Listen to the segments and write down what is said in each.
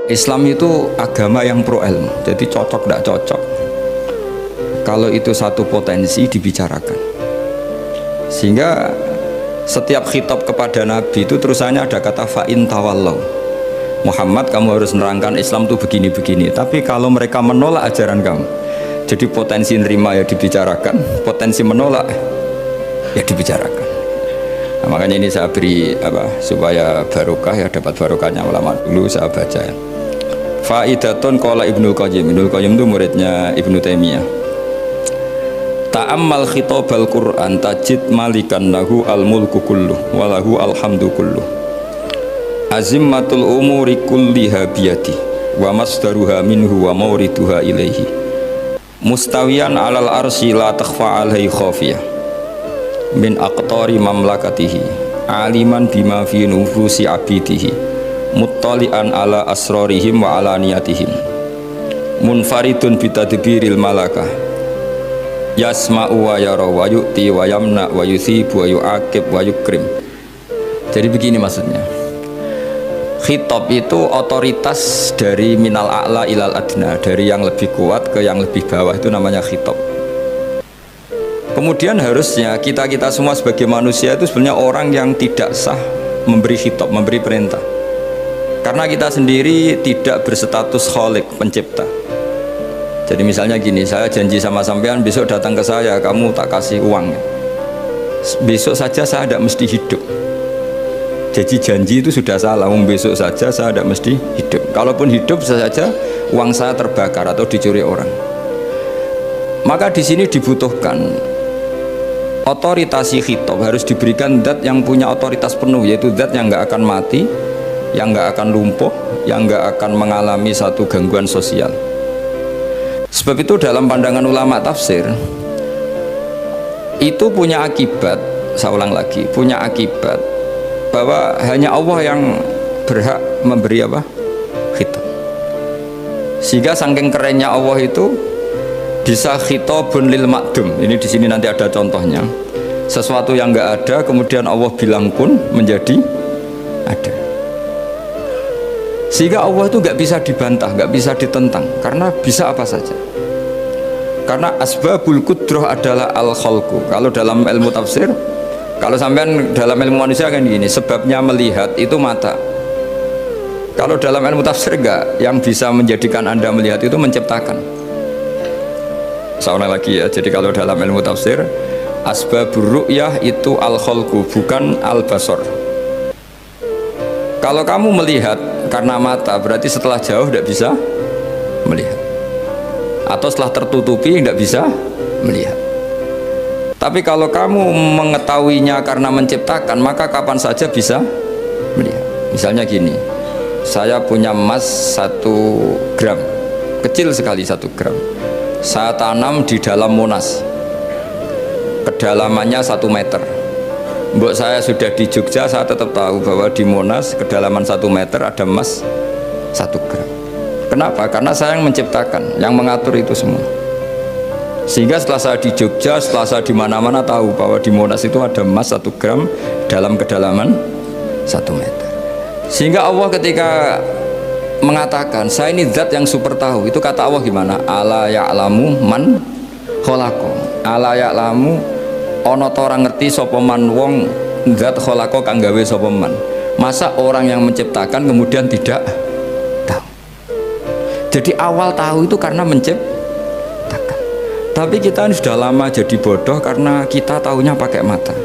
Islam itu agama yang pro ilmu, jadi cocok tidak cocok. Kalau itu satu potensi dibicarakan, sehingga setiap khitab kepada Nabi itu terusannya ada kata fa'in tawallau. Muhammad, kamu harus menerangkan Islam itu begini-begini. Tapi kalau mereka menolak ajaran kamu, jadi potensi nerima ya dibicarakan, potensi menolak ya dibicarakan. Nah, makanya ini saya beri supaya barokah ya, dapat barokahnya ulama dulu saya baca ya. Faidatun qala Ibnu Qayyim. Ibnu Qayyim itu muridnya Ibnu Taimiyah. Ta'ammal khitabal Qur'an tajid malikan lahu al-mulku kulluh wa lahu alhamdu kulluh. Azimmatul umuri kulliha biyadi wa masdaruha minhu wa mawriduha ilaihi. Mustawiyan 'alal arsy la takhfa 'alaihi khafiyah. Min aqtari mamlakatihi aliman bima fi nufusi abidihi. Muttali'an ala asrarihim wa ala niyatihim. Munfaridun bitadbiril malakah. Yasma'u wa yara wa yu'ti wa yamna wa yuthibu wa yu'aqib wa yukrim. Jadi begini maksudnya. Khitab itu otoritas dari minal a'la ilal adna, dari yang lebih kuat ke yang lebih bawah, itu namanya khitab. Kemudian harusnya kita semua sebagai manusia itu sebenarnya orang yang tidak sah memberi khitab, memberi perintah. Karena kita sendiri tidak berstatus khalik, pencipta. Jadi misalnya gini, saya janji sama sampean besok datang ke saya, kamu tak kasih uang. Besok saja saya tidak mesti hidup. Jadi janji itu sudah salah, besok saja saya tidak mesti hidup. Kalaupun hidup saja uang saya terbakar atau dicuri orang. Maka di sini dibutuhkan otoritasi khitab, harus diberikan zat yang punya otoritas penuh, yaitu zat yang nggak akan mati, yang nggak akan lumpuh, yang nggak akan mengalami satu gangguan sosial. Sebab itu dalam pandangan ulama tafsir itu punya akibat, saya ulang lagi, punya akibat bahwa hanya Allah yang berhak memberi khitab. Sehingga saking kerennya Allah itu bisa khitabun lil ma'dum. Ini di sini nanti ada contohnya. Sesuatu yang nggak ada kemudian Allah bilang kun menjadi ada. Sehingga Allah itu nggak bisa dibantah, nggak bisa ditentang, karena bisa apa saja. Karena asbabul qudrah adalah al-khalqu. Kalau dalam ilmu tafsir, kalau sampean dalam ilmu manusia kan gini, sebabnya melihat itu mata. Kalau dalam ilmu tafsir enggak, yang bisa menjadikan Anda melihat itu menciptakan. Saya ulang lagi ya, jadi kalau dalam ilmu tafsir, asbabur ru'yah itu al-khalqu, bukan al-basar. Kalau kamu melihat karena mata, berarti setelah jauh tidak bisa melihat, atau setelah tertutupi tidak bisa melihat. Tapi kalau kamu mengetahuinya karena menciptakan, maka kapan saja bisa melihat. Misalnya gini, saya punya emas 1 gram, kecil sekali 1 gram, saya tanam di dalam Monas, kedalamannya 1 meter. Mbok saya sudah di Jogja, saya tetap tahu bahwa di Monas kedalaman 1 meter ada emas 1 gram. Kenapa? Karena saya yang menciptakan, yang mengatur itu semua. Sehingga setelah saya di Jogja, setelah saya di mana-mana tahu bahwa di Monas itu ada emas 1 gram dalam kedalaman 1 meter. Sehingga Allah ketika mengatakan saya ini zat yang super tahu, itu kata Allah gimana? Ala ya'lamu man khalaqa. Ala ya'lamu ana ta ora ngerti sapa man wong zat khalaqa kang gawe sapa man. Masa orang yang menciptakan kemudian tidak tahu? Jadi awal tahu itu karena menciptakan. Tapi kita ini sudah lama jadi bodoh karena kita tahunya pakai mata.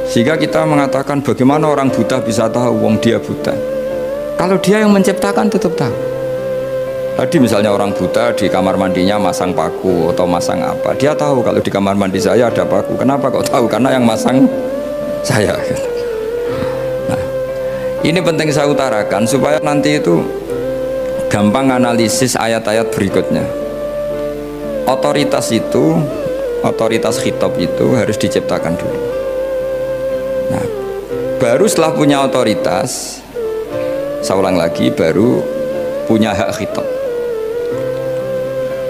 Sehingga kita mengatakan bagaimana orang buta bisa tahu wong dia buta. Kalau dia yang menciptakan tetap tahu. Tadi misalnya orang buta di kamar mandinya masang paku atau masang apa, dia tahu kalau di kamar mandi saya ada paku. Kenapa kok tahu? Karena yang masang saya. Nah, ini penting saya utarakan supaya nanti itu gampang analisis ayat-ayat berikutnya. Otoritas itu, otoritas khitab itu harus diciptakan dulu. Nah, baru setelah punya otoritas, saya ulang lagi, baru punya hak khitab.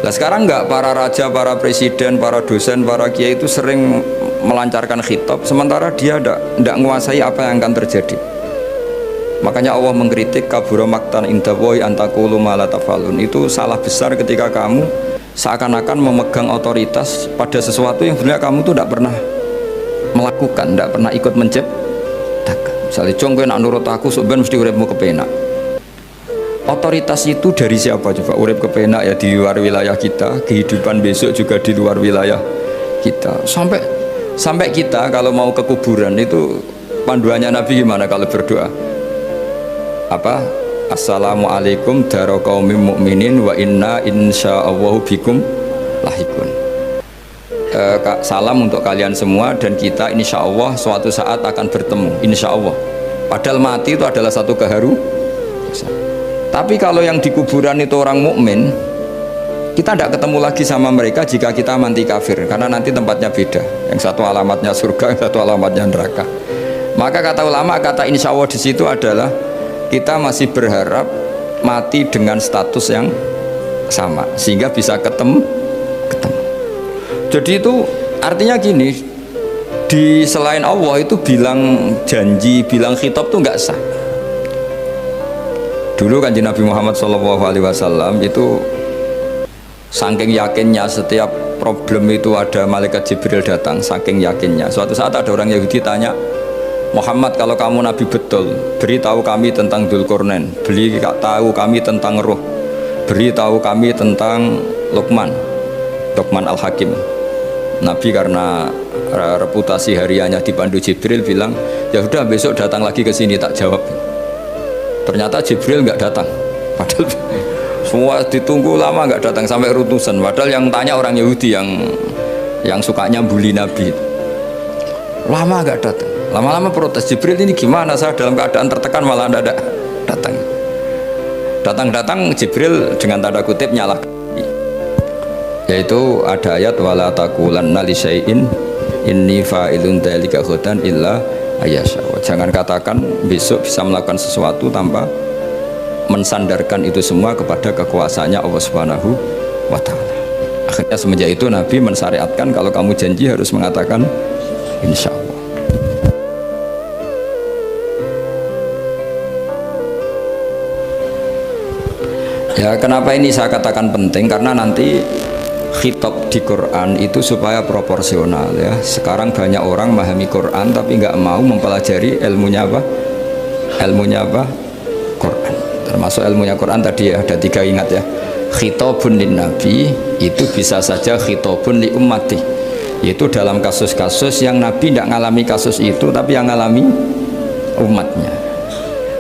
Nah sekarang enggak, para raja, para presiden, para dosen, para kiai itu sering melancarkan khitab, sementara dia enggak menguasai apa yang akan terjadi. Makanya Allah mengkritik kabura maktan indallahi antaqulu ma la tafalun. Itu salah besar ketika kamu seakan-akan memegang otoritas pada sesuatu yang sebenarnya kamu tuh tidak pernah melakukan, tidak pernah ikut menciptakan. Misalnya jong kowe nak nurut aku sebenarnya mesti uripmu kepenak. Otoritas itu dari siapa coba? Urip kepenak ya di luar wilayah kita, kehidupan besok juga di luar wilayah kita. Sampai kita kalau mau ke kuburan itu panduannya Nabi gimana kalau berdoa? Apa? Assalamualaikum daro qaumim mukminin wa inna insyaallahu bikum lahikun. Salam untuk kalian semua dan kita insya Allah suatu saat akan bertemu, insya Allah. Padahal mati itu adalah satu keharusan. Tapi kalau yang di kuburan itu orang mukmin, kita tidak ketemu lagi sama mereka jika kita mati kafir, karena nanti tempatnya beda. Yang satu alamatnya surga, yang satu alamatnya neraka. Maka kata ulama, kata insya Allah di situ adalah kita masih berharap mati dengan status yang sama sehingga bisa ketemu. Jadi itu artinya gini, di selain Allah itu bilang janji, bilang khitab itu nggak sah. Dulu kan Nabi Muhammad SAW itu saking yakinnya setiap problem itu ada malaikat Jibril datang, saking yakinnya. Suatu saat ada orang Yahudi tanya, Muhammad, kalau kamu Nabi betul, beritahu kami tentang Dzulqarnain, beritahu kami tentang Ruh, beritahu kami tentang Luqman Al-Hakim. Nabi karena reputasi hariannya dipandu Jibril bilang, ya sudah besok datang lagi ke sini tak jawab. Ternyata Jibril nggak datang, padahal semua ditunggu lama nggak datang sampai ratusan. Padahal yang tanya orang Yahudi yang sukanya bully Nabi, lama nggak datang. Lama-lama protes, Jibril ini gimana, saya dalam keadaan tertekan malah tidak datang. Datang Jibril dengan tanda kutip nyalahkan, yaitu ada ayat wala taqulanna li syai'in inni fa'ilun dzalika ghadan illa ayyasha. Jangan katakan besok bisa melakukan sesuatu tanpa mensandarkan itu semua kepada kekuasaannya Allah Subhanahu wa taala. Akhirnya semenjak itu Nabi mensyariatkan kalau kamu janji harus mengatakan insya Allah. Ya, kenapa ini saya katakan penting? Karena nanti khitab di Quran itu supaya proporsional ya. Sekarang banyak orang memahami Quran tapi nggak mau mempelajari ilmunya apa? Quran. Termasuk ilmunya Quran tadi ya, ada 3 ingat ya. Khitabun lin nabi itu bisa saja khitabun li ummati. Yaitu dalam kasus-kasus yang Nabi tidak ngalami kasus itu tapi yang ngalami umatnya.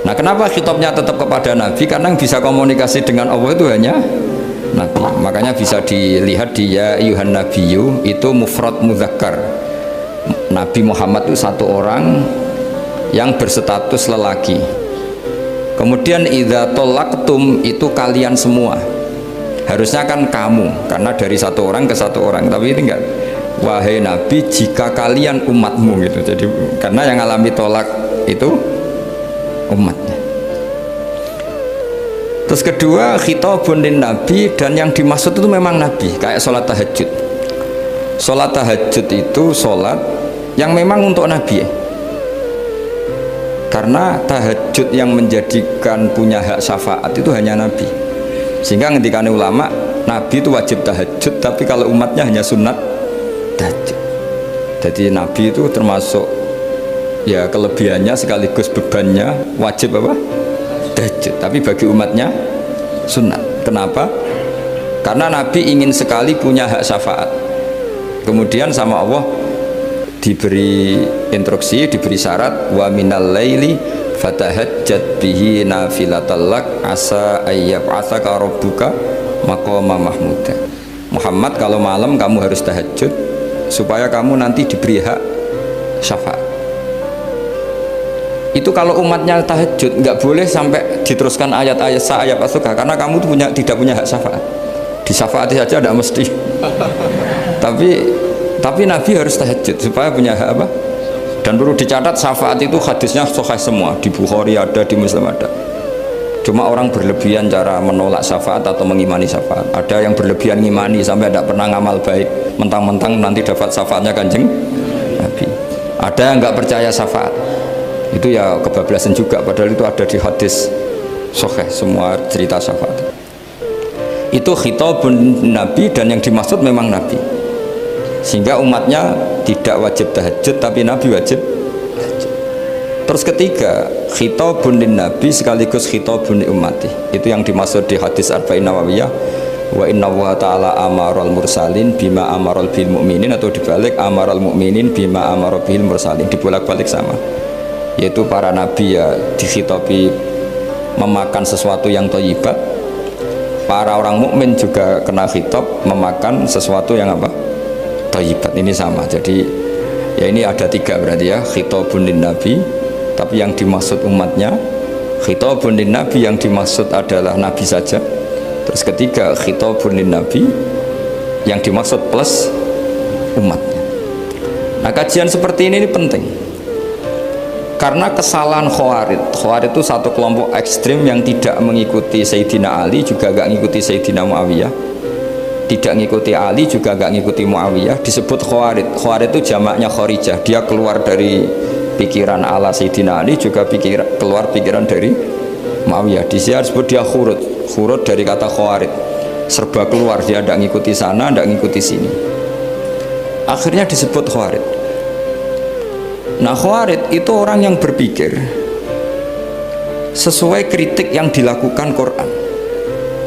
Nah, kenapa khitabnya tetap kepada Nabi? Karena yang bisa komunikasi dengan Allah itu hanya Nabi. Makanya bisa dilihat di ya ayyuhan nabiyyu itu mufrad mudzakkar. Nabi Muhammad itu satu orang yang berstatus lelaki. Kemudian idza talaqtum itu kalian semua. Harusnya kan kamu, karena dari satu orang ke satu orang. Tapi ini enggak. Wahai Nabi, jika kalian umatmu gitu. Jadi karena yang alami tolak itu umatnya. Terus kedua khitabun lin nabi, dan yang dimaksud itu memang Nabi, kayak sholat tahajud. Sholat tahajud itu sholat yang memang untuk Nabi, karena tahajud yang menjadikan punya hak syafaat itu hanya Nabi. Sehingga ngendikane ulama, Nabi itu wajib tahajud, tapi kalau umatnya hanya sunat tahajud. Jadi Nabi itu termasuk ya kelebihannya sekaligus bebannya wajib apa? Tahajud. Tapi bagi umatnya sunat. Kenapa? Karena Nabi ingin sekali punya hak syafaat. Kemudian sama Allah diberi instruksi, diberi syarat wa minal laili fatahajjat bihi nafilatallak asa ayyab'atsaka rabbuka maqama mahmuda. Muhammad, kalau malam kamu harus tahajud supaya kamu nanti diberi hak syafaat. Itu kalau umatnya tahajud nggak boleh sampai diteruskan ayat-ayat sa'ayat asuka, karena kamu tuh tidak punya hak syafaat. Disyafaati saja tidak mesti. tapi Nabi harus tahajud supaya punya hak apa? Dan perlu dicatat syafaat itu hadisnya sahih semua, di Bukhari ada, di Muslim ada. Cuma orang berlebihan cara menolak syafaat atau mengimani syafaat. Ada yang berlebihan ngimani sampai tidak pernah ngamal baik, mentang-mentang nanti dapat syafaatnya Kanjeng Nabi. Ada yang nggak percaya syafaat. Itu ya kebablasan juga, padahal itu ada di hadis sahih semua cerita syafaat. Itu khitabun Nabi, dan yang dimaksud memang Nabi, sehingga umatnya tidak wajib tahajud tapi Nabi wajib tahajud. Terus ketiga, khitabun Nabi sekaligus khitabun ummati, itu yang dimaksud di hadis Arba'in Nawawiyah, wa inna wa ta'ala amaral mursalin bima amaral bil mu'minin, atau dibalik amaral mu'minin bima amaral bil mursalin, dibolak-balik sama, yaitu para nabi ya dikhitabi memakan sesuatu yang thayyibat, para orang mukmin juga kena khitab memakan sesuatu yang apa? Thayyibat. Ini sama. Jadi ya ini ada tiga berarti ya, khitabun nabi, tapi yang dimaksud umatnya, khitabun nabi yang dimaksud adalah nabi saja. Terus ketiga, khitabun nabi yang dimaksud plus umatnya. Nah, kajian seperti ini penting karena kesalahan Khawarij itu satu kelompok ekstrim yang tidak mengikuti Sayyidina Ali, juga gak ngikuti Sayyidina Muawiyah, tidak ngikuti Ali, juga gak ngikuti Muawiyah, disebut Khawarij. Khawarij itu jamaknya Kharijah, dia keluar dari pikiran ala Sayyidina Ali, juga keluar pikiran dari Muawiyah. Di sini disebut dia khurut dari kata Khawarij, serba keluar, dia tidak ngikuti sana, tidak ngikuti sini, akhirnya disebut Khawarij. Nah, Khawarij itu orang yang berpikir sesuai kritik yang dilakukan Quran,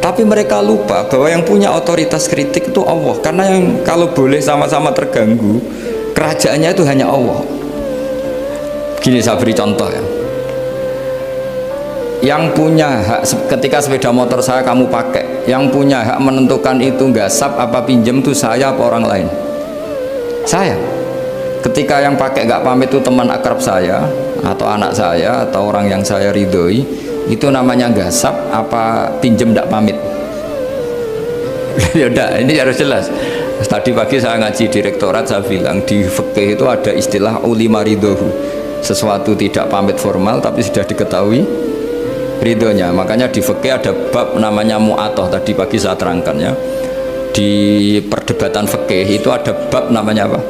tapi mereka lupa bahwa yang punya otoritas kritik itu Allah, karena yang kalau boleh sama-sama terganggu kerajaannya itu hanya Allah. Gini saya beri contoh ya, yang punya hak ketika sepeda motor saya kamu pakai, yang punya hak menentukan itu gasap apa pinjam itu saya apa orang lain? Saya. Ketika yang pakai gak pamit itu teman akrab saya atau anak saya atau orang yang saya ridhoi, itu namanya gasap apa pinjem gak pamit? Ya udah, ini harus jelas. Tadi pagi saya ngaji direktorat, saya bilang di fikih itu ada istilah ulima ridhohu, sesuatu tidak pamit formal tapi sudah diketahui ridhonya. Makanya di fikih ada bab namanya mu'atoh, tadi pagi saya terangkan ya. Di perdebatan fikih itu ada bab namanya apa?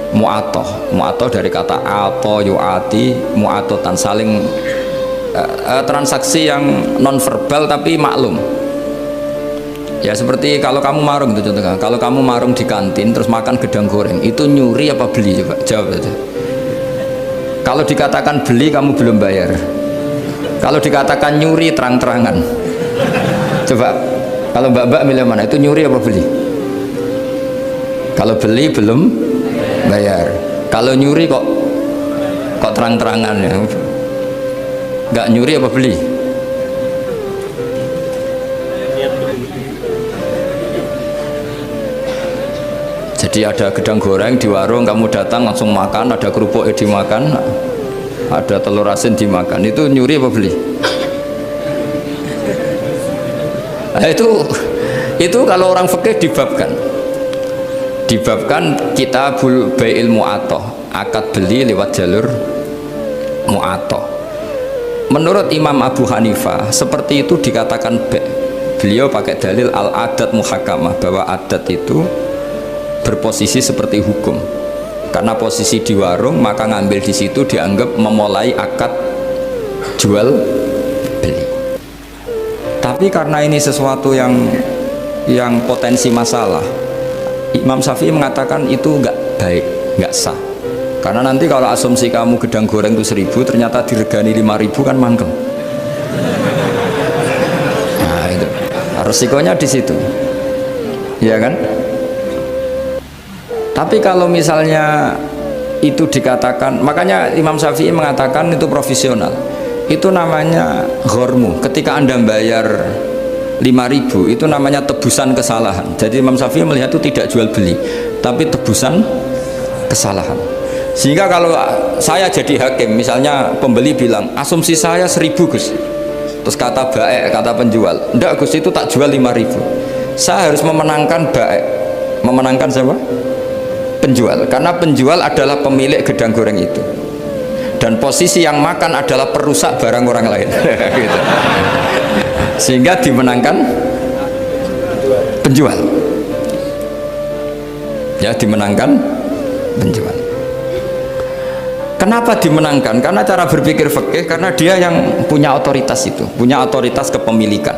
Mu'atoh dari kata ato yu'ati, mu'atotan, saling transaksi yang non verbal tapi maklum. Ya seperti kalau kamu marung itu contohnya, kalau kamu marung di kantin terus makan gedang goreng, itu nyuri apa beli? Coba jawab saja. Kalau dikatakan beli kamu belum bayar, kalau dikatakan nyuri terang-terangan. Coba kalau mbak-mbak milih mana, itu nyuri apa beli? Kalau beli belum bayar, kalau nyuri kok terang-terangan ya. Nggak nyuri apa beli? Jadi ada gedang goreng di warung, kamu datang langsung makan, ada kerupuk dimakan, ada telur asin dimakan, itu nyuri apa beli? Nah, itu kalau orang fikih dibabkan kitabul bai'il mu'atoh, akad beli lewat jalur mu'atoh. Menurut Imam Abu Hanifah seperti itu dikatakan beliau pakai dalil al-adat muhakamah, bahwa adat itu berposisi seperti hukum, karena posisi di warung maka ngambil di situ dianggap memulai akad jual beli. Tapi karena ini sesuatu yang potensi masalah, Imam Syafi'i mengatakan itu enggak baik, enggak sah. Karena nanti kalau asumsi kamu gedang goreng itu 1.000, ternyata diregani 5.000 kan mangkel. Nah itu resikonya di situ, ya kan? Tapi kalau misalnya itu dikatakan, makanya Imam Syafi'i mengatakan itu profesional. Itu namanya ghormu. Ketika Anda bayar 5.000 itu namanya tebusan kesalahan. Jadi Imam Syafi'i melihat itu tidak jual beli tapi tebusan kesalahan. Sehingga kalau saya jadi hakim, misalnya pembeli bilang asumsi saya 1.000 Gus, terus kata kata penjual enggak Gus itu tak jual 5.000, saya harus memenangkan memenangkan siapa? Penjual, karena penjual adalah pemilik gedang goreng itu dan posisi yang makan adalah perusak barang orang lain. Gitu. Sehingga dimenangkan penjual, ya dimenangkan penjual. Kenapa dimenangkan? Karena cara berpikir fikih, karena dia yang punya otoritas itu, punya otoritas kepemilikan.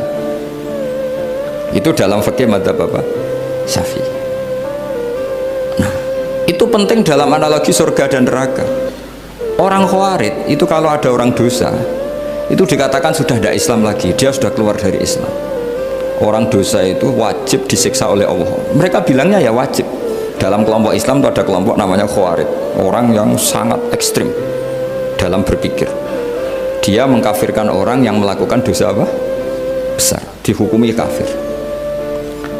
Itu dalam fikih madzhab apa? Syafi'i. Nah, itu penting dalam analogi surga dan neraka. Orang Khawarij itu kalau ada orang dosa, itu dikatakan sudah tidak Islam lagi, dia sudah keluar dari Islam. Orang dosa itu wajib disiksa oleh Allah. Mereka bilangnya ya wajib. Dalam kelompok Islam itu ada kelompok namanya Khawarij, orang yang sangat ekstrim dalam berpikir. Dia mengkafirkan orang yang melakukan dosa apa? Besar, dihukumi kafir.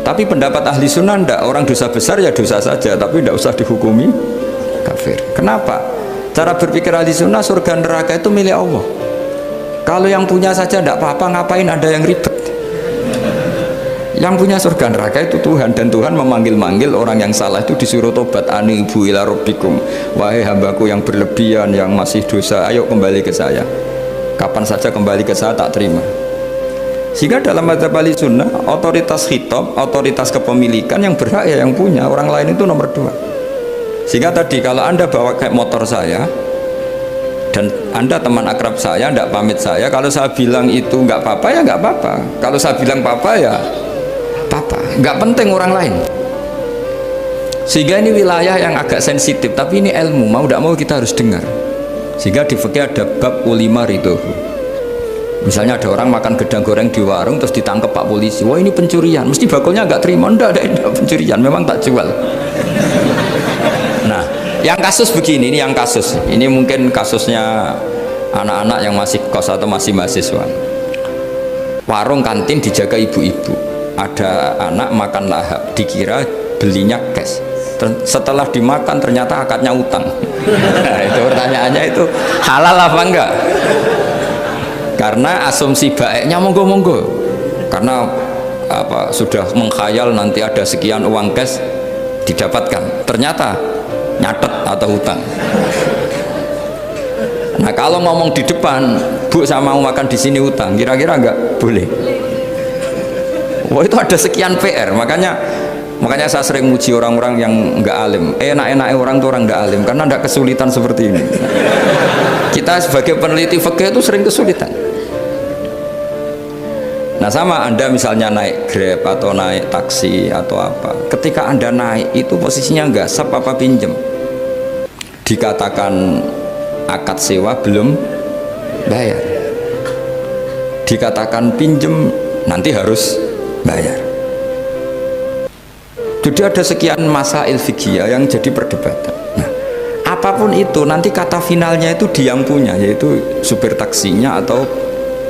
Tapi pendapat ahli sunnah enggak, orang dosa besar ya dosa saja, tapi tidak usah dihukumi kafir. Kenapa? Cara berpikir ahli sunnah, surga neraka itu milik Allah. Kalau yang punya saja tidak apa-apa, ngapain ada yang ribet? Yang punya surga neraka itu Tuhan, dan Tuhan memanggil-manggil orang yang salah itu disuruh tobat. Anibu ila rabbikum, wahai hambaku yang berlebihan, yang masih dosa, ayo kembali ke saya. Kapan saja kembali ke saya tak terima. Sehingga dalam madzhab ahli sunnah, otoritas khitab, otoritas kepemilikan yang berhak ya yang punya, orang lain itu nomor 2. Sehingga tadi kalau Anda bawa kayak motor saya dan Anda teman akrab saya, tidak pamit saya, kalau saya bilang itu nggak apa-apa ya nggak apa-apa, kalau saya bilang apa-apa ya apa-apa, nggak penting orang lain. Sehingga ini wilayah yang agak sensitif, tapi ini ilmu, mau tidak mau kita harus dengar. Sehingga di fikih ada bab ulima ridho. Misalnya ada orang makan gedang goreng di warung terus ditangkap Pak Polisi, wah ini pencurian, mesti bakulnya nggak terima. Enggak, ada pencurian, memang tak jual. Nah, yang kasus begini, ini yang kasus, ini mungkin kasusnya anak-anak yang masih kos atau masih mahasiswa. Warung kantin dijaga ibu-ibu, ada anak makan lahap, dikira belinya cash, setelah dimakan ternyata akadnya utang. Nah, itu pertanyaannya itu halal apa enggak? Karena asumsi baiknya monggo-monggo, karena apa, sudah mengkhayal nanti ada sekian uang cash didapatkan, ternyata nyatet atau hutang. Nah, kalau ngomong di depan, Bu saya mau makan di sini hutang, kira-kira enggak boleh. Wah, itu ada sekian PR. Makanya saya sering muji orang-orang yang enggak alim. Enak-enaknya orang tuh orang enggak alim karena enggak kesulitan seperti ini. Kita sebagai peneliti fikih itu sering kesulitan. Nah, sama Anda misalnya naik Grab atau naik taksi atau apa, ketika Anda naik itu posisinya enggak sap apa pinjem, dikatakan akad sewa belum bayar, dikatakan pinjem nanti harus bayar. Jadi ada sekian masail fikih yang jadi perdebatan. Nah, apapun itu nanti kata finalnya itu dia yang punya, yaitu supir taksinya atau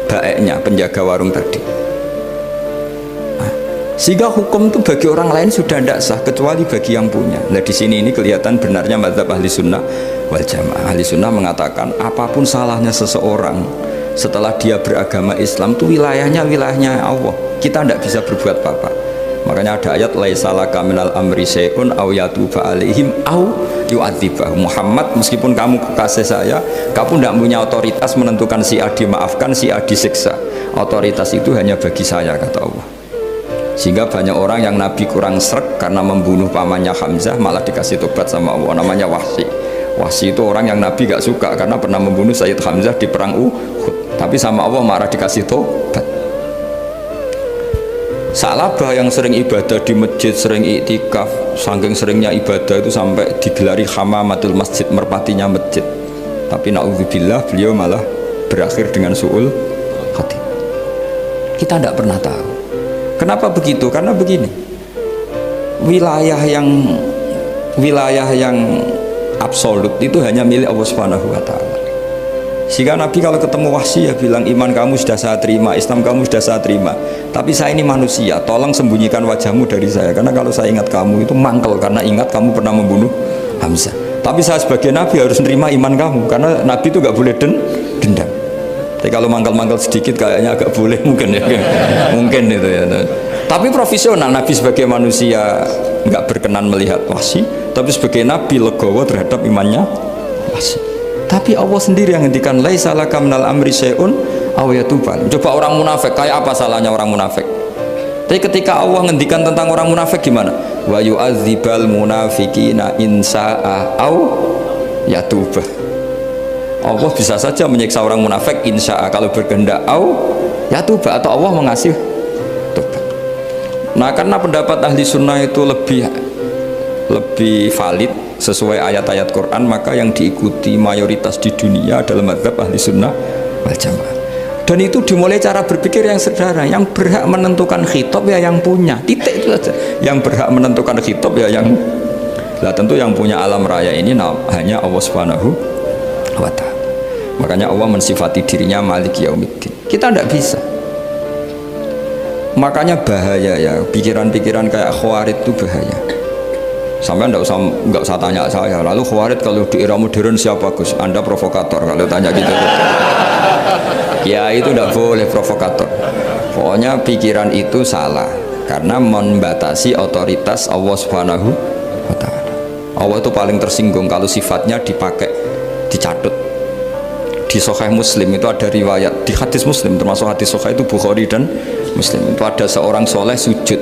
baeknya, penjaga warung tadi. Nah, sehingga hukum itu bagi orang lain sudah tidak sah kecuali bagi yang punya. Nah, di sini ini kelihatan benarnya madzhab ahli sunnah wal jamaah. Ahli sunnah mengatakan apapun salahnya seseorang setelah dia beragama Islam itu wilayahnya Allah, kita tidak bisa berbuat apa-apa. Makanya ada ayat laisalaka minal amri syai'un aw yatuba alaihim aw yu'adzibah. Muhammad, meskipun kamu kekasih saya, kamu tidak punya otoritas menentukan si A dimaafkan, si A disiksa. Otoritas itu hanya bagi saya, kata Allah. Sehingga banyak orang yang Nabi kurang srek karena membunuh pamannya Hamzah malah dikasih tobat sama Allah, namanya Wahsy. Wahsy itu orang yang Nabi gak suka karena pernah membunuh Sayyid Hamzah di perang Uhud, tapi sama Allah marah dikasih tobat. Salabah yang sering ibadah di masjid, sering iktikaf, saking seringnya ibadah itu sampai digelari hamamatul masjid, merpatinya masjid. Tapi na'udzubillah beliau malah berakhir dengan su'ul khatimah. Kita tidak pernah tahu. Kenapa begitu? Karena begini, wilayah yang absolut itu hanya milik Allah Subhanahu wa Ta'ala. Sehingga Nabi kalau ketemu Wahsy ya bilang, iman kamu sudah saya terima, Islam kamu sudah saya terima, tapi saya ini manusia, tolong sembunyikan wajahmu dari saya, karena kalau saya ingat kamu itu mangkel, karena ingat kamu pernah membunuh Hamzah. Tapi saya sebagai Nabi harus nerima iman kamu, karena Nabi itu gak boleh dendam. Tapi kalau mangkel-mangkel sedikit kayaknya agak boleh mungkin ya, mungkin itu ya. Tapi profesional, Nabi sebagai manusia nggak berkenan melihat Wahsy, tapi sebagai Nabi legowo terhadap imannya Wahsy. Tapi Allah sendiri yang ngendikan laisa laka minal amri syai'un aw yatuba. Coba orang munafik, kayak apa salahnya orang munafik? Tapi ketika Allah ngendikan tentang orang munafik gimana? Wa yu'adzibal munafiqina in sa'a aw yatuba. Allah bisa saja menyiksa orang munafik insya Allah kalau berkehendak, ya tuba, atau Allah mengasih tobat. Nah, karena pendapat ahli sunnah itu lebih valid sesuai ayat-ayat Quran, maka yang diikuti mayoritas di dunia adalah mazhab ahli sunnah wal jamaah. Dan itu dimulai cara berpikir yang sederhana, yang berhak menentukan khitab ya yang punya, titik itu saja. Yang berhak menentukan khitab ya yang, lah tentu yang punya alam raya ini hanya Allah Subhanahu wa ta'ala. Makanya Allah mensifati dirinya Malik Yaumiddin, kita tidak bisa. Makanya bahaya ya, pikiran-pikiran kayak Khawarij itu bahaya. Sampai nggak usah tanya saya, lalu Khawarij kalau di era modern siapa Gus? Anda provokator kalau tanya gitu. Ya itu tidak boleh provokator. Pokoknya pikiran itu salah karena membatasi otoritas Allah Subhanahu wa ta'ala. Allah itu paling tersinggung kalau sifatnya dipakai, dicatut. Di Sahih Muslim itu ada riwayat, di hadis Muslim termasuk hadis Sahih itu Bukhari dan Muslim, itu ada seorang soleh sujud.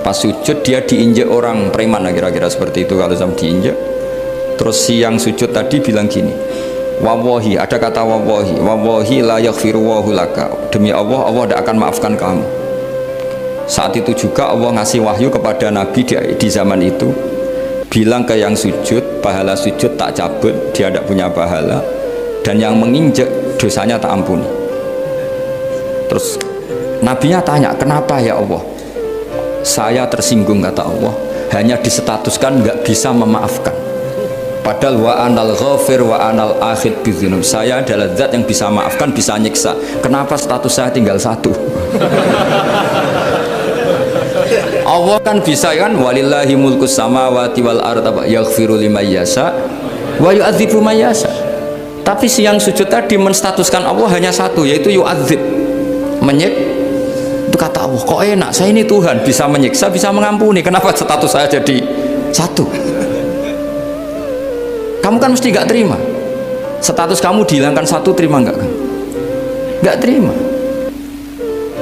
Pas sujud dia diinjek orang preman, kira-kira seperti itu kalau sama diinjek. Terus si yang sujud tadi bilang gini, wawahi, ada kata wawahi, wawahi la yaghfiru wahu laka, demi Allah, Allah tidak akan maafkan kamu. Saat itu juga Allah ngasih wahyu kepada Nabi di zaman itu, bilang ke yang sujud, pahala sujud tak cabut, dia tidak punya pahala, dan yang menginjek dosanya tak ampuni. Terus Nabinya tanya, kenapa ya Allah? Saya tersinggung, kata Allah, hanya disetatuskan nggak bisa memaafkan. Padahal wa anal ghafir wa anal akhid bidzunub, saya adalah zat yang bisa maafkan, bisa nyiksa. Kenapa status saya tinggal satu? Allah kan bisa kan, walillahi mulkus samawati wal ardh yaghfiru liman yasha wa yu'adzibu man yasha. Tapi si yang sujud tadi menstatuskan Allah hanya satu, yaitu yu'adzib, menyik. Itu kata Allah, kok enak, saya ini Tuhan, bisa menyiksa, bisa mengampuni, kenapa status saya jadi satu? Kamu kan mesti gak terima. Status kamu dihilangkan satu, terima gak? Gak terima.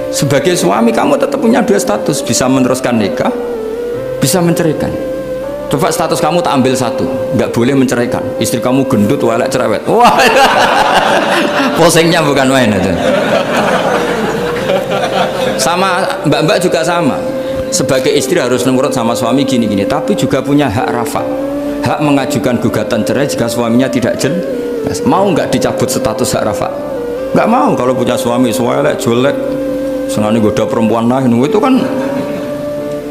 Sebagai suami kamu tetap punya dua status, bisa meneruskan nikah, bisa menceraikan. Coba status kamu tak ambil satu, nggak boleh menceraikan. Istri kamu gendut, walek, cerewet. Wah, posingnya bukan main aja. Sama mbak-mbak juga sama. Sebagai istri harus nurut sama suami gini-gini, tapi juga punya hak rafa, hak mengajukan gugatan cerai jika suaminya tidak jelas. Mau nggak dicabut status hak rafa? Nggak mau. Kalau punya suami walek, jelek, senang goda perempuan lain, itu kan.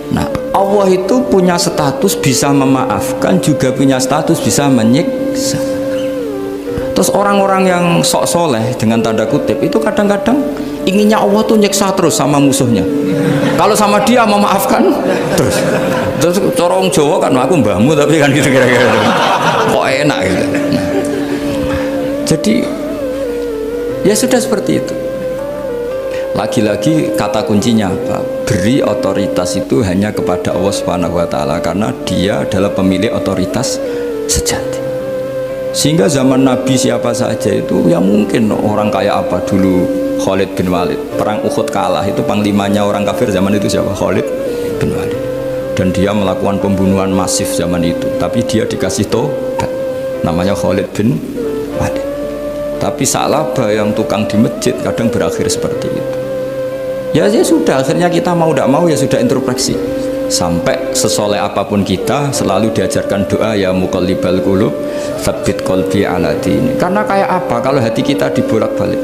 Nah, Allah itu punya status bisa memaafkan, juga punya status bisa menyiksa. Terus orang-orang yang sok soleh dengan tanda kutip itu kadang-kadang inginnya Allah tuh nyiksa terus sama musuhnya. Kalau sama dia memaafkan terus. Terus corong Jawa kan, aku mbahmu tapi kan gitu kira-kira. Kok enak gitu. Nah, jadi ya sudah seperti itu. Lagi-lagi kata kuncinya apa? Beri otoritas itu hanya kepada Allah Subhanahu wa ta'ala, karena dia adalah pemilik otoritas sejati. Sehingga zaman Nabi siapa saja itu ya mungkin orang kayak apa dulu, Khalid bin Walid, perang Uhud kalah, itu panglimanya orang kafir zaman itu siapa? Khalid bin Walid. Dan dia melakukan pembunuhan masif zaman itu, tapi dia dikasih tobat, namanya Khalid bin Walid. Tapi Sa'labah yang tukang di masjid kadang berakhir seperti itu. Ya sudah, akhirnya kita mau tidak mau ya sudah introspeksi. Sampai sesoleh apapun kita selalu diajarkan doa, ya muqallibal qulub tsabbit qalbi ala dini. Karena kayak apa kalau hati kita dibolak-balik?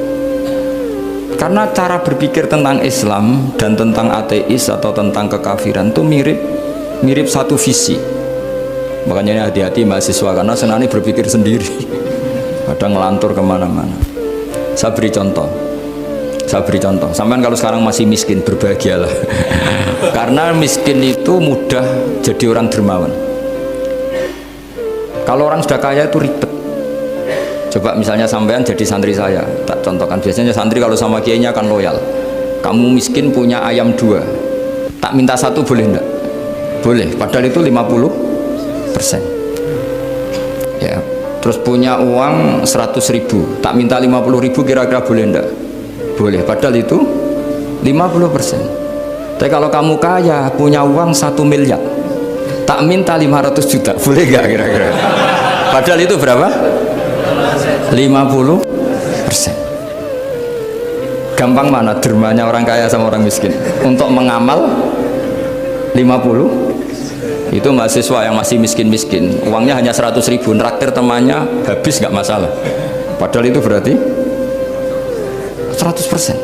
Karena cara berpikir tentang Islam dan tentang ateis atau tentang kekafiran itu mirip satu visi. Makanya hati-hati mahasiswa, karena senangnya berpikir sendiri, kadang ngelantur kemana-mana. Saya beri contoh. Sampai kalau sekarang masih miskin, berbahagialah. Karena miskin itu mudah jadi orang dermawan. Kalau orang sudah kaya itu ribet. Coba misalnya sampean jadi santri saya, tak contohkan, biasanya santri kalau sama kiainya akan loyal. Kamu miskin punya ayam 2, tak minta 1 boleh enggak? Boleh, padahal itu 50%. Ya, terus punya uang 100.000, tak minta 50.000, kira-kira boleh enggak? Boleh, padahal itu 50%. Tapi kalau kamu kaya, punya uang 1 miliar, tak minta 500 juta, boleh nggak kira-kira? Padahal itu berapa? 50%. Gampang mana dermanya orang kaya sama orang miskin untuk mengamal 50. Itu mahasiswa yang masih miskin-miskin, uangnya hanya 100.000, traktir temannya habis nggak masalah, padahal itu berarti 100%.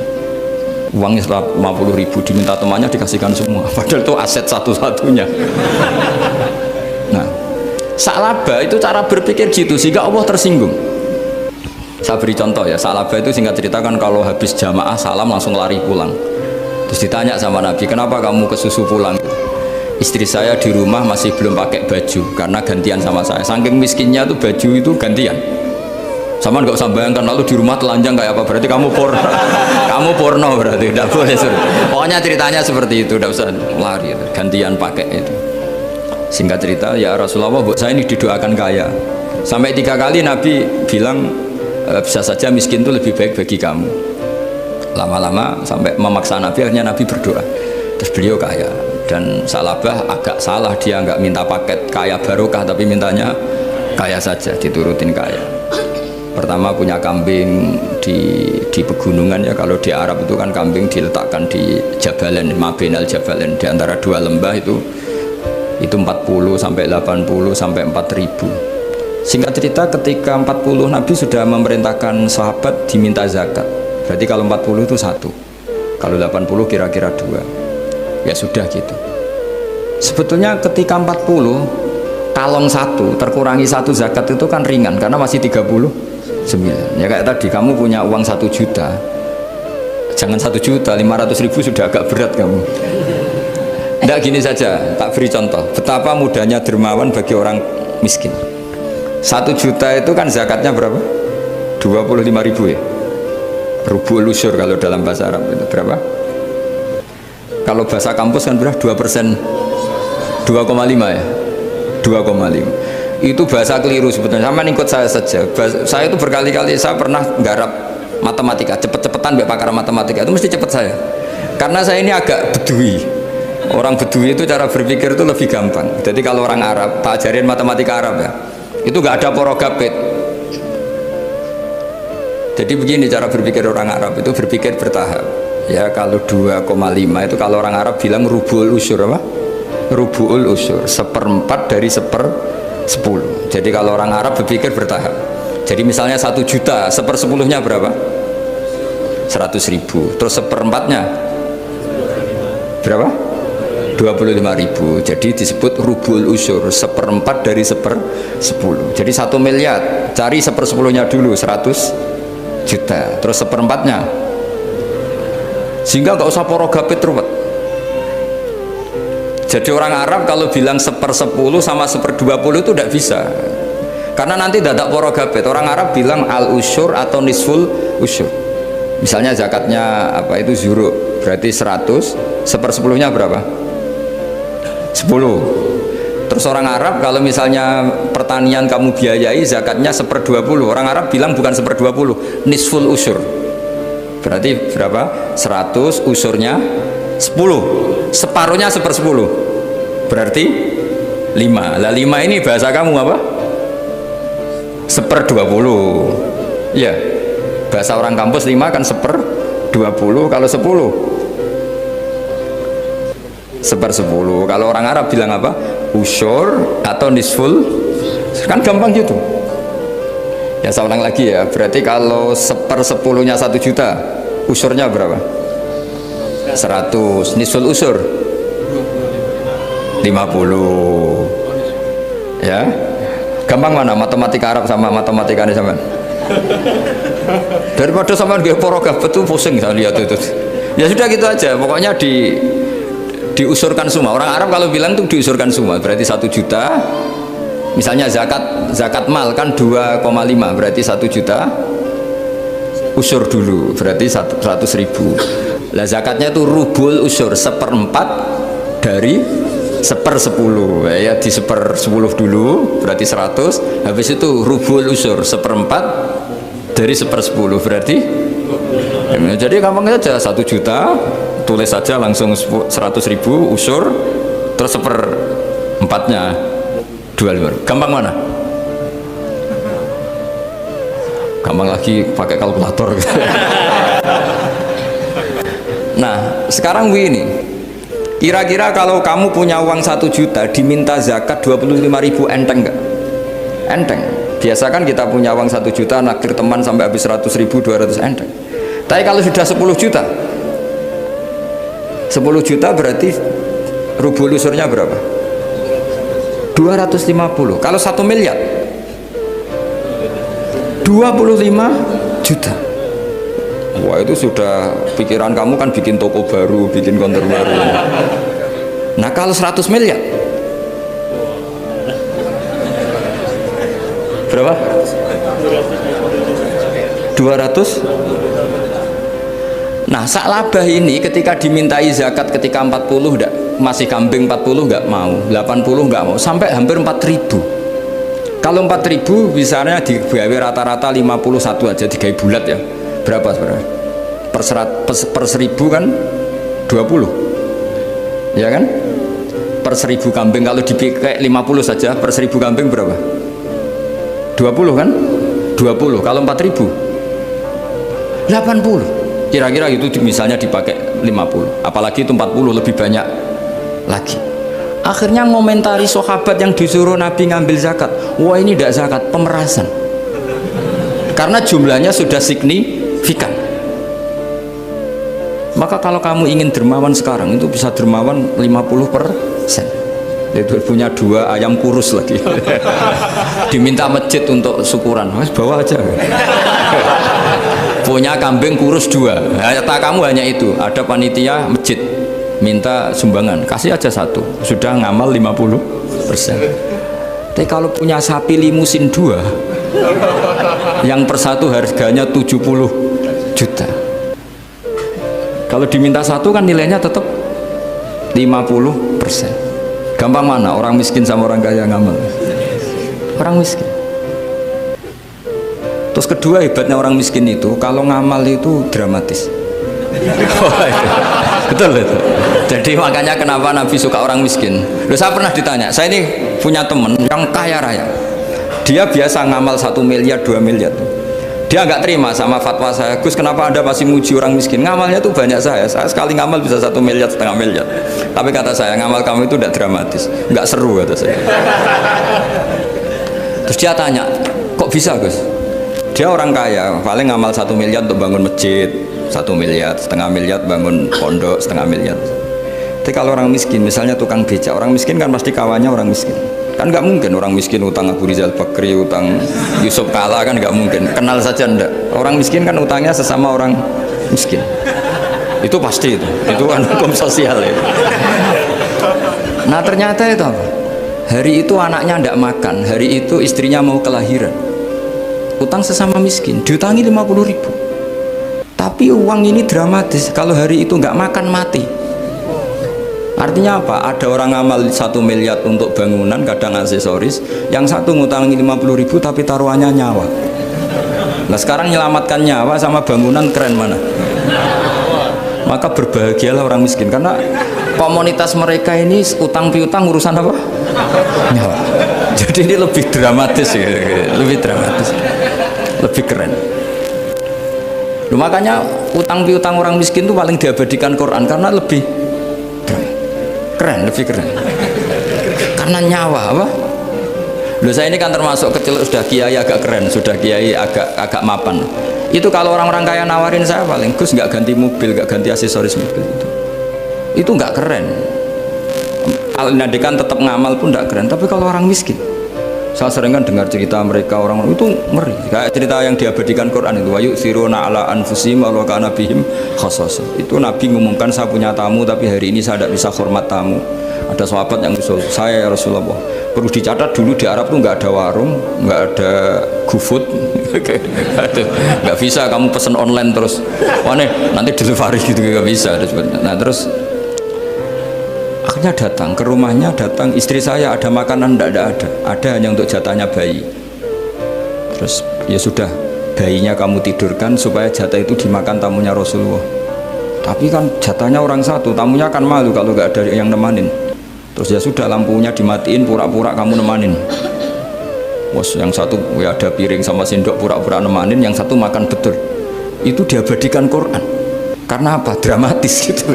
Uangnya 50.000 diminta temannya dikasihkan semua, padahal itu aset satu-satunya. Nah, Sa'labah itu cara berpikir gitu sehingga Allah tersinggung. Saya beri contoh ya, Sa'labah itu singkat cerita kan kalau habis jamaah salam langsung lari pulang. Terus ditanya sama Nabi, kenapa kamu kesusu pulang? Istri saya di rumah masih belum pakai baju karena gantian sama saya. Saking miskinnya tuh baju itu gantian. Sama nggak usah bayangkan, lalu di rumah telanjang kayak apa, berarti kamu porno. Kamu porno berarti, tidak boleh. Pokoknya ceritanya seperti itu, tidak usah lari, gantian pakai itu. Singkat cerita, ya Rasulullah, buat saya ini didoakan kaya. Sampai 3 kali Nabi bilang, bisa saja miskin itu lebih baik bagi kamu. Lama-lama sampai memaksa Nabi, akhirnya Nabi berdoa. Terus beliau kaya. Dan Sa'labah agak salah, dia nggak minta paket kaya barokah, tapi mintanya kaya saja, diturutin kaya. Pertama punya kambing di pegunungan ya, kalau di Arab itu kan kambing diletakkan di Jabalen, Mabenal Jabalen, di antara 2 lembah itu 40 sampai 80 sampai 4.000. Singkat cerita ketika 40 Nabi sudah memerintahkan sahabat diminta zakat. Berarti kalau 40 itu 1, kalau 80 kira-kira 2. Ya sudah gitu. Sebetulnya ketika 40 kalong 1 terkurangi 1 zakat itu kan ringan karena masih 39. Ya kayak tadi kamu punya uang 1 juta, jangan 1 juta, 500.000 sudah agak berat kamu. Tidak, gini saja, tak beri contoh betapa mudahnya dermawan bagi orang miskin. 1 juta itu kan zakatnya berapa? 25.000 ya. Rubul usyur kalau dalam bahasa Arab itu berapa? Kalau bahasa kampus kan berapa? 2%, 2,5 ya, 2,5. Itu bahasa keliru sebetulnya. Sama ikut saya saja. Saya itu berkali-kali saya pernah nggarap matematika, cepet-cepetan mbak pakar matematika itu mesti cepet saya. Karena saya ini agak bedui. Orang bedui itu cara berpikir itu lebih gampang. Jadi kalau orang Arab, tak ajarin matematika Arab ya, itu nggak ada porogapit. Jadi begini cara berpikir orang Arab itu berpikir bertahap. Ya kalau 2,5 itu kalau orang Arab bilang rubul usyur apa? Rubul usyur, 1/4 dari 1/10. Jadi kalau orang Arab berpikir bertahap. Jadi misalnya 1 juta, 1/10-nya berapa? 100.000. Terus 1/4-nya berapa? 25.000. Jadi disebut rubul usyur, 1/4 dari 1/10. Jadi 1 miliar, cari 1/10-nya dulu, 100 juta. Terus 1/4-nya, sehingga nggak usah porogapit ruwet. Jadi orang Arab kalau bilang 1/10 sama 1/20 itu tidak bisa, karena nanti dadak porogapit. Orang Arab bilang al usyur atau nisful usyur. Misalnya zakatnya apa itu zuru, berarti 100, 1/10-nya berapa? 10. Terus orang Arab kalau misalnya pertanian kamu biayai zakatnya 1/20, orang Arab bilang bukan 1/20, nisful usyur. Berarti berapa? 100, usurnya 10, separuhnya 1/10, berarti 5. Lah 5 ini bahasa kamu apa? 1/20. Ya, bahasa orang kampus 5 kan 1/20. Kalau 10 1/10. Kalau orang Arab bilang apa? Usyur atau nisful. Kan gampang gitu. Ya saya ulang lagi ya, berarti kalau 1/10-nya 1 juta, usurnya berapa? 100, nisful usur 50. Ya, gampang mana matematika Arab sama matematika ini sama? Daripada sama nggak porogaf betul pusing saya lihat itu. Ya sudah gitu aja, pokoknya diusurkan semua. Orang Arab kalau bilang tuh diusurkan semua, berarti 1 juta. Misalnya zakat mal kan 2,5, berarti 1 juta usur dulu, berarti 100.000. Lah zakatnya itu rubul usur, 1/4 dari 1/10. Ya di 1/10 dulu, berarti 100. Habis itu rubul usur, 1/4 dari 1/10, berarti jadi gampang saja. 1 juta tulis saja langsung 100.000 usur, terus 1/4-nya 25. Gampang mana? gampang lagi pakai kalkulator. Nah sekarang begini, kira-kira kalau kamu punya uang 1 juta diminta zakat 25.000 enteng nggak? Enteng. Biasa kan kita punya uang 1 juta naktir teman sampai habis 100.000 200 enteng. Tapi kalau sudah 10 juta 10 juta berarti rubul usurnya berapa? 250. Kalau 1 miliar 25 juta. Wah itu sudah pikiran kamu kan bikin toko baru, bikin konter baru. Nah kalau 100 miliar berapa? 200. Nah sak labah ini ketika dimintai zakat ketika 40 enggak, masih kambing 40 enggak mau, 80 enggak mau, sampai hampir 4.000. Kalau 4.000 misalnya digawe rata-rata 51 aja, digawe bulat ya, berapa sebenarnya? Per 1.000 kan 20 ya kan? Per 1.000 kambing kalau dipakai 50 saja, per 1.000 kambing berapa? 20 kan? 20. Kalau 4.000 80. Kira-kira itu misalnya dipakai 50, apalagi itu 40 lebih banyak lagi. Akhirnya ngomentari sahabat yang disuruh Nabi ngambil zakat, wah ini tidak zakat, pemerasan, karena jumlahnya sudah signifikan. Maka kalau kamu ingin dermawan sekarang itu bisa dermawan 50%. Itu punya 2 ayam kurus lagi. Diminta masjid untuk syukuran, mas bawa aja. Punya kambing kurus 2, kata kamu hanya itu, ada panitia masjid minta sumbangan, kasih aja 1, sudah ngamal 50%. Tapi kalau punya sapi limusin 2 yang per 1 harganya 70 juta, kalau diminta 1 kan nilainya tetap 50%. Gampang mana orang miskin sama orang kaya ngamal? Orang miskin. Terus kedua hebatnya orang miskin itu kalau ngamal itu dramatis. Betul itu. Jadi makanya kenapa Nabi suka orang miskin. Loh, saya pernah ditanya, saya ini punya teman yang kaya raya, dia biasa ngamal 1 miliar 2 miliar. Dia nggak terima sama fatwa saya, Gus kenapa Anda masih muji orang miskin, ngamalnya tuh banyak. Saya sekali ngamal bisa 1 miliar, setengah miliar. Tapi kata saya, ngamal kamu itu tidak dramatis, nggak seru kata saya. Terus dia tanya, kok bisa Gus? Dia orang kaya, paling ngamal 1 miliar untuk bangun masjid, 1 miliar, setengah miliar bangun pondok, setengah miliar. Tapi kalau orang miskin, misalnya tukang becak, orang miskin kan pasti kawannya orang miskin. Kan nggak mungkin orang miskin utang Abu Rizal Bakri, utang Yusuf Kala, kan nggak mungkin. Kenal saja enggak. Orang miskin kan utangnya sesama orang miskin. Itu pasti itu kan hukum sosial ya. Nah ternyata itu apa? Hari itu anaknya enggak makan, hari itu istrinya mau kelahiran. Utang sesama miskin, diutangi 50.000. Tapi uang ini dramatis, kalau hari itu nggak makan mati. Artinya apa? Ada orang amal 1 miliar untuk bangunan, kadang aksesoris, yang satu ngutangi 50.000 tapi taruhannya nyawa. Nah sekarang menyelamatkan nyawa sama bangunan keren mana? Maka berbahagialah orang miskin, karena komunitas mereka ini utang piutang urusan apa? Nyawa. Jadi ini lebih dramatis ya, lebih dramatis, lebih keren. Loh, makanya utang piutang orang miskin itu paling diabadikan Quran karena lebih keren, lebih keren. Karena nyawa apa? Loh saya ini kan termasuk kecil sudah kiai agak keren, sudah kiai agak mapan. Itu kalau orang-orang kaya nawarin saya paling Gus nggak ganti mobil, nggak ganti aksesoris mobil itu nggak keren. Al-Nadikan tetap ngamal pun nggak keren. Tapi kalau orang miskin, saya sering kan dengar cerita mereka orang itu ngeri. Kayak cerita yang diabadikan Quran itu, wayu siruna ala anfusihim wa kana bihim khassas. Itu Nabi ngumumkan, saya punya tamu tapi hari ini saya tidak bisa hormat tamu. Ada sahabat yang usul saya, ya Rasulullah, perlu dicatat dulu di Arab tuh nggak ada warung, nggak ada GoFood, nggak bisa kamu pesen online terus, wah nih nanti delivery gitu nggak bisa. Nah terus akhirnya datang ke rumahnya, datang istri saya, ada makanan tidak ada hanya untuk jatahnya bayi. Terus ya sudah, bayinya kamu tidurkan supaya jatah itu dimakan tamunya Rasulullah. Tapi kan jatahnya orang satu, tamunya kan malu kalau nggak ada yang nemanin. Terus ya sudah, lampunya dimatiin, pura-pura kamu nemanin. Wos yang satu ya ada piring sama sendok pura-pura nemanin, yang satu makan betul. Itu diabadikan Quran. Karena apa? Dramatis gitu.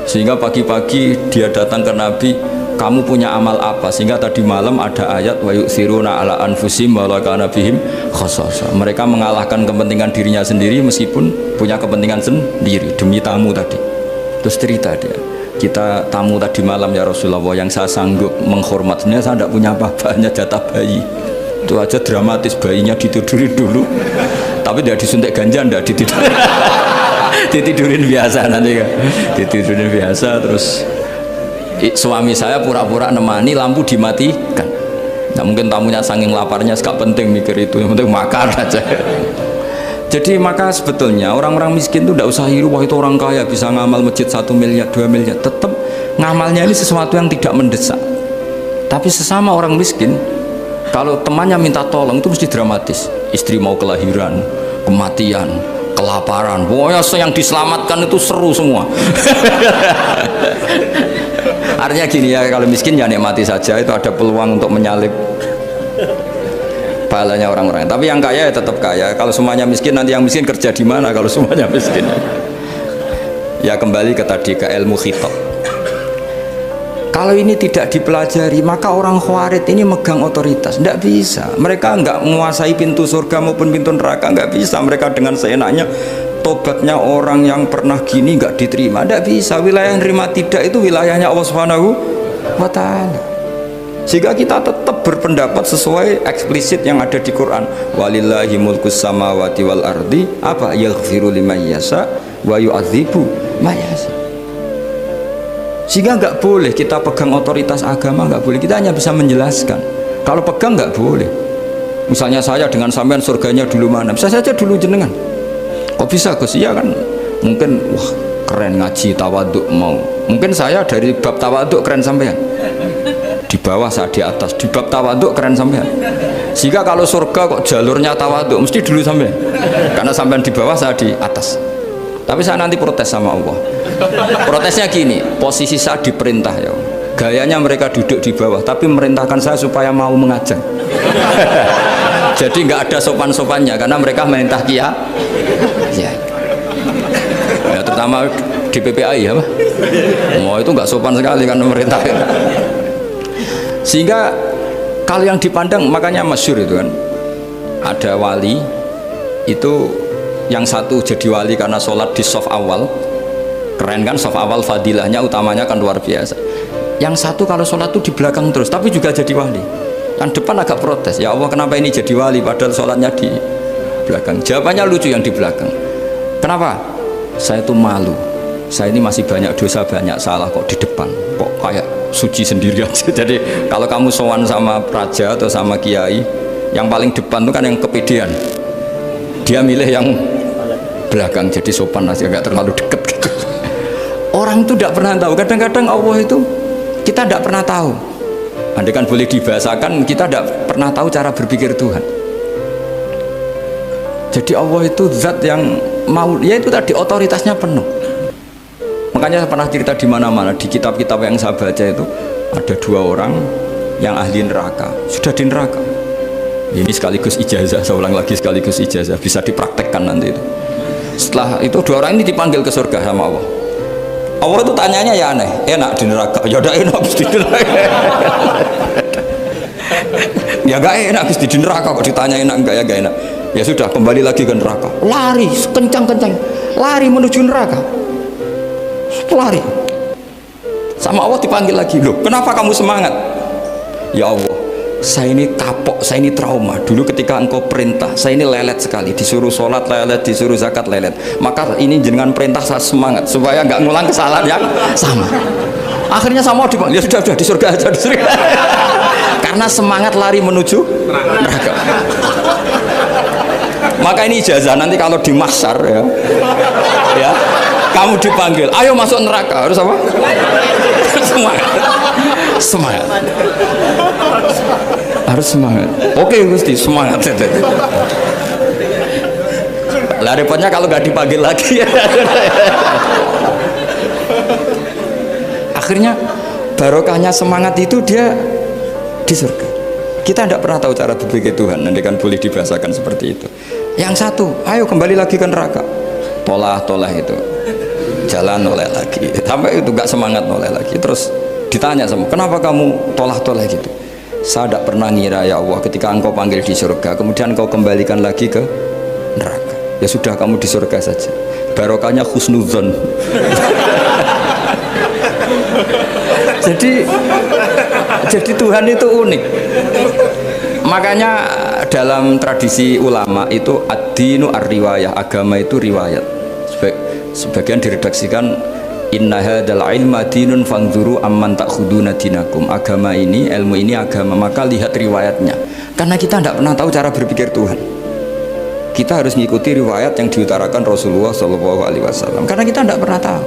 Sehingga pagi-pagi dia datang ke Nabi, kamu punya amal apa? Sehingga tadi malam ada ayat wa yu'thiruna ala anfusihim wa law kana bihim khassasah. Mereka mengalahkan kepentingan dirinya sendiri meskipun punya kepentingan sendiri demi tamu tadi. Terus cerita dia, kita tamu tadi malam ya Rasulullah, yang saya sanggup menghormat, sebenarnya saya tidak punya apa-apa, hanya jatah bayi. Itu aja dramatis, bayinya ditidurin dulu, tapi tidak disuntik ganja, tidak ditidurin. Ditidurin biasa nanti kan, ditidurin biasa. Terus suami saya pura-pura nemani, lampu dimatikan. Nah, mungkin tamunya saking laparnya gak penting mikir itu, yang penting makan aja. Jadi maka sebetulnya orang-orang miskin itu tidak usah hiru, wah itu orang kaya bisa ngamal masjid 1 miliar 2 miliar. Tetap ngamalnya ini sesuatu yang tidak mendesak. Tapi sesama orang miskin, kalau temannya minta tolong itu mesti dramatis. Istri mau kelahiran, kematian, kelaparan, pokoknya yang diselamatkan itu seru semua. Artinya gini ya, kalau miskin ya nikmati saja, itu ada peluang untuk menyalip pahalanya orang-orang. Tapi yang kaya ya tetap kaya. Kalau semuanya miskin, nanti yang miskin kerja di mana kalau semuanya miskin? Ya kembali ke tadi, ke ilmu khitab. Kalau ini tidak dipelajari, maka orang khawarid ini megang otoritas. Tidak bisa. Mereka nggak menguasai pintu surga maupun pintu neraka. Nggak bisa. Mereka dengan seenaknya, tobatnya orang yang pernah gini nggak diterima. Tidak bisa. Wilayah yang nerima tidak itu wilayahnya Allah Subhanahu wa Ta'ala. Sehingga kita tetap berpendapat sesuai eksplisit yang ada di Quran. Walillahi mulkus samawati wal ardi, apa? Yaghfiru liman yasha wa yu'adzibu man yasha. Sehingga nggak boleh kita pegang otoritas agama, nggak boleh. Kita hanya bisa menjelaskan. Kalau pegang nggak boleh. Misalnya saya dengan sampean surganya dulu mana? Bisa saja dulu jenengan. Kok bisa Gus? Iya kan? Mungkin wah keren ngaji tawaduk mau. Mungkin saya dari bab tawaduk keren sampean. Di bawah saya di atas, di bab tawaduk keren sampean. Sehingga kalau surga kok jalurnya tawaduk, mesti dulu sampean. Karena sampean di bawah, saya di atas. Tapi saya nanti protes sama Allah. Protesnya gini, posisi saya diperintah ya. Gayanya mereka duduk di bawah, tapi merintahkan saya supaya mau mengajar. Jadi nggak ada sopan-sopannya, karena mereka merintah ya. Ya terutama di PPAI ya, oh itu nggak sopan sekali karena merintah. Sehingga kalau yang dipandang, makanya masyhur itu kan, ada wali itu yang satu jadi wali karena sholat di shaf awal, keren kan, shaf awal fadilahnya utamanya kan luar biasa. Yang satu kalau sholat tuh di belakang terus, tapi juga jadi wali. Yang depan agak protes, ya Allah kenapa ini jadi wali padahal sholatnya di belakang. Jawabannya lucu yang di belakang. Kenapa? Saya tuh malu, saya ini masih banyak dosa, banyak salah, kok di depan kok kayak suci sendiri aja. Jadi kalau kamu sowan sama raja atau sama kiai, yang paling depan itu kan yang kepedean, dia milih yang belakang jadi sopan aja, nggak terlalu deket gitu. Orang itu tidak pernah tahu. Kadang-kadang Allah itu kita tidak pernah tahu. Andai kan boleh dibahasakan, kita tidak pernah tahu cara berpikir Tuhan. Jadi Allah itu zat yang mau, ya itu tadi otoritasnya penuh. Makanya saya pernah cerita di mana-mana, di kitab-kitab yang saya baca itu ada 2 orang yang ahli neraka, sudah di neraka. Ini sekaligus ijazah, saya ulang lagi sekaligus ijazah, bisa dipraktekkan nanti itu. Setelah itu 2 orang ini dipanggil ke surga sama Allah. Allah itu tanyanya ya aneh, enak di neraka? Ya udah enak di neraka. Ya gak enak di neraka, kok ditanya enak enggak, ya gak enak. Ya sudah, kembali lagi ke neraka, lari kencang-kencang, lari menuju neraka. Lari sama Allah, dipanggil lagi, loh kenapa kamu semangat? Ya Allah, saya ini kapok, saya ini trauma. Dulu ketika engkau perintah, saya ini lelet sekali, disuruh sholat lelet, disuruh zakat lelet. Maka ini dengan perintah saya semangat supaya nggak ngulang kesalahan yang sama. Akhirnya sama Allah dipanggil, ya sudah di surga aja, di surga. Karena semangat lari menuju neraka. Maka ini ijazah nanti kalau di mahsyar ya, kamu dipanggil, ayo masuk neraka, harus apa? Semangat, semangat, harus semangat. Oke Gusti, semangat. Lah repotnya kalau nggak dipanggil lagi. Akhirnya barokahnya semangat itu dia di surga. Kita tidak pernah tahu cara berpikir Tuhan, nanti kan boleh dibahasakan seperti itu. Yang satu, ayo kembali lagi ke neraka. Tolah itu jalan noleh lagi, sampai itu gak semangat noleh lagi. Terus ditanya sama, kenapa kamu tolah gitu? Saya tidak pernah ngira ya Allah, ketika engkau panggil di surga kemudian engkau kembalikan lagi ke neraka, ya sudah kamu di surga saja, barokahnya husnudzon. jadi Tuhan itu unik. Makanya dalam tradisi ulama itu ad-dinu ar-riwayah, agama itu riwayat. Sebagian diredaksikan inna hadzal ilma dinun fanzuru amman ta'khuduna dinakum. Agama ini, ilmu ini agama, maka lihat riwayatnya. Karena kita tidak pernah tahu cara berpikir Tuhan. Kita harus mengikuti riwayat yang diutarakan Rasulullah SAW. Karena kita tidak pernah tahu.